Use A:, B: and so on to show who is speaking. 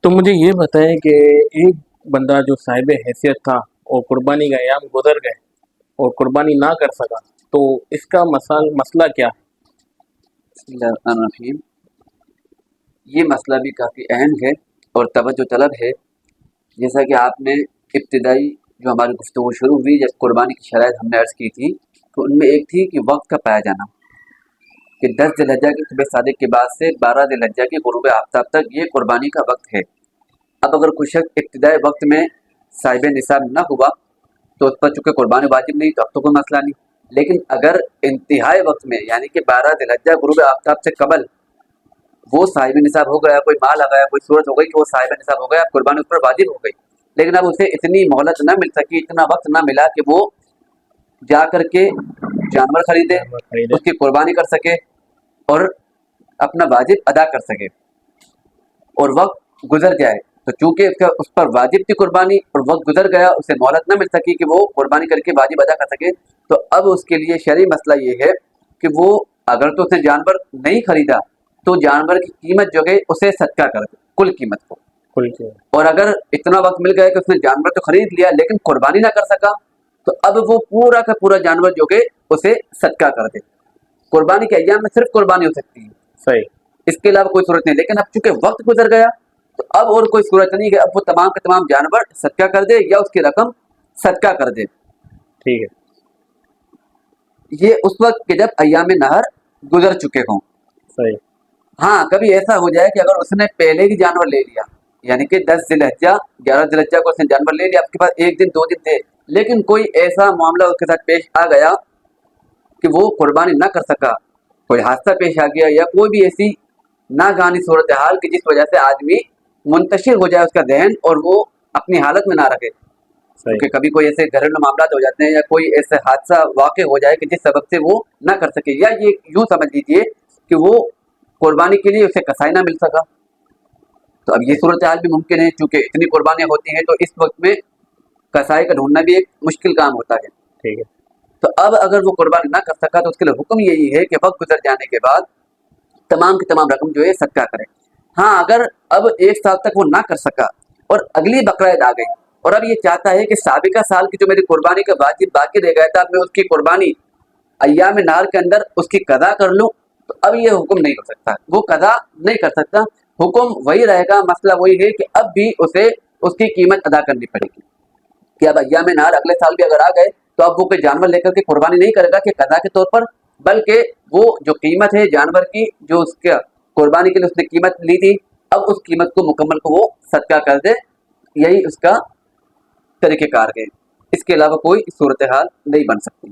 A: تو مجھے یہ بتائیں کہ ایک بندہ جو صاحب حیثیت تھا اور قربانی کا ایام گزر گئے اور قربانی نہ کر سکا، تو اس کا مسئلہ کیا ہے؟
B: بسم اللہ الرحمن الرحیم۔ یہ مسئلہ بھی کافی اہم ہے اور توجہ طلب ہے۔ جیسا کہ آپ نے ابتدائی جو ہماری گفتگو شروع ہوئی جب قربانی کی شرائط ہم نے عرض کی تھی، تو ان میں ایک تھی کہ وقت کا پایا جانا، کہ 10 ذی الحجہ کی صبح صادق کے بعد سے 12 ذی الحجہ کے غروب آفتاب تک یہ قربانی کا وقت ہے۔ اب اگر کوئی شخص ابتدائی وقت میں صاحب نصاب نہ ہوا تو اس پر چونکہ قربانی واجب نہیں، تو اب تو کوئی مسئلہ نہیں۔ لیکن اگر انتہائی وقت میں یعنی کہ 12 ذی الحجہ غروب آفتاب سے قبل وہ صاحب نصاب ہو گیا، کوئی مال آ گیا، کوئی صورت ہو گئی کہ وہ صاحب نصاب ہو گیا، اب قربانی اس پر واجب ہو گئی، لیکن اب اسے اتنی مہلت نہ مل سکی، اتنا وقت نہ ملا کہ وہ جا کر کے جانور خریدے، اس کی قربانی کر سکے اور اپنا واجب ادا کر سکے، اور وقت گزر جائے، تو چونکہ اس پر واجب تھی قربانی اور وقت گزر گیا، اسے مہلت نہ مل سکی کہ وہ قربانی کر کے واجب ادا کر سکے، تو اب اس کے لیے شرعی مسئلہ یہ ہے کہ وہ اگر تو اس نے جانور نہیں خریدا تو جانور کی قیمت جو ہے اسے صدقہ کر دے، کل قیمت کو۔ اور اگر اتنا وقت مل گیا کہ اس نے جانور تو خرید لیا لیکن قربانی نہ کر سکا، تو اب وہ پورا کا پورا جانور جو ہے اسے صدقہ کر دے۔ قربانی کے ایام میں صرف قربانی ہو سکتی ہے،
A: صحیح،
B: اس کے علاوہ کوئی صورت نہیں، لیکن اب چونکہ وقت گزر گیا تو اب اور کوئی صورت نہیں کہ اب وہ تمام کے تمام جانور صدقہ کر دے یا اس کی رقم صدقہ کر دے۔
A: ٹھیک ہے،
B: یہ اس وقت کہ جب ایام نہر گزر چکے ہوں۔
A: صحیح،
B: ہاں کبھی ایسا ہو جائے کہ اگر اس نے پہلے ہی جانور لے لیا، یعنی کہ 10 ذی الحجہ 11 ذی الحجہ کو اس نے جانور لے لیا، آپ کے پاس ایک دن 2 دن تھے، لیکن کوئی ایسا معاملہ اس کے ساتھ پیش آ گیا کہ وہ قربانی نہ کر سکا، کوئی حادثہ پیش آ گیا یا کوئی بھی ایسی ناگہانی صورتحال کہ جس وجہ سے آدمی منتشر ہو جائے اس کا ذہن اور وہ اپنی حالت میں نہ رکھے، کیونکہ کبھی کوئی ایسے گھریلو معاملات ہو جاتے ہیں یا کوئی ایسا حادثہ واقع ہو جائے کہ جس سبب سے وہ نہ کر سکے، یا یہ یوں سمجھ لیجیے کہ وہ قربانی کے لیے اسے کسائی نہ مل سکا، تو اب یہ صورتحال بھی ممکن ہے، چونکہ اتنی قربانیاں ہوتی ہیں تو اس وقت میں کسائی کا ڈھونڈنا بھی ایک مشکل کام ہوتا ہے۔
A: ٹھیک ہے،
B: تو اب اگر وہ قربانی نہ کر سکا تو اس کے لیے حکم یہی ہے کہ وقت گزر جانے کے بعد تمام کی تمام رقم جو ہے صدقہ کرے۔ ہاں اگر اب 1 سال تک وہ نہ کر سکا اور اگلی بقرہ عید آ گئی اور اب یہ چاہتا ہے کہ سابقہ سال کی جو میری قربانی کا واجب باقی رہ گیا تھا میں اس کی قربانی ایام نہر کے اندر اس کی قضا کر لوں، تو اب یہ حکم نہیں ہو سکتا، وہ قضا نہیں کر سکتا، حکم وہی رہے گا، مسئلہ وہی ہے کہ اب بھی اسے اس کی قیمت ادا کرنی پڑے گی، کہ اب ایام نہر اگلے سال بھی اگر آ گئے تو اب وہ کوئی جانور لے کر کے قربانی نہیں کرے گا کہ قضا کے طور پر، بلکہ وہ جو قیمت ہے جانور کی جو اس کے قربانی کے لیے اس نے قیمت لی تھی، اب اس قیمت کو مکمل کو وہ صدقہ کر دے، یہی اس کا طریقہ کار ہے، اس کے علاوہ کوئی صورتحال نہیں بن سکتی۔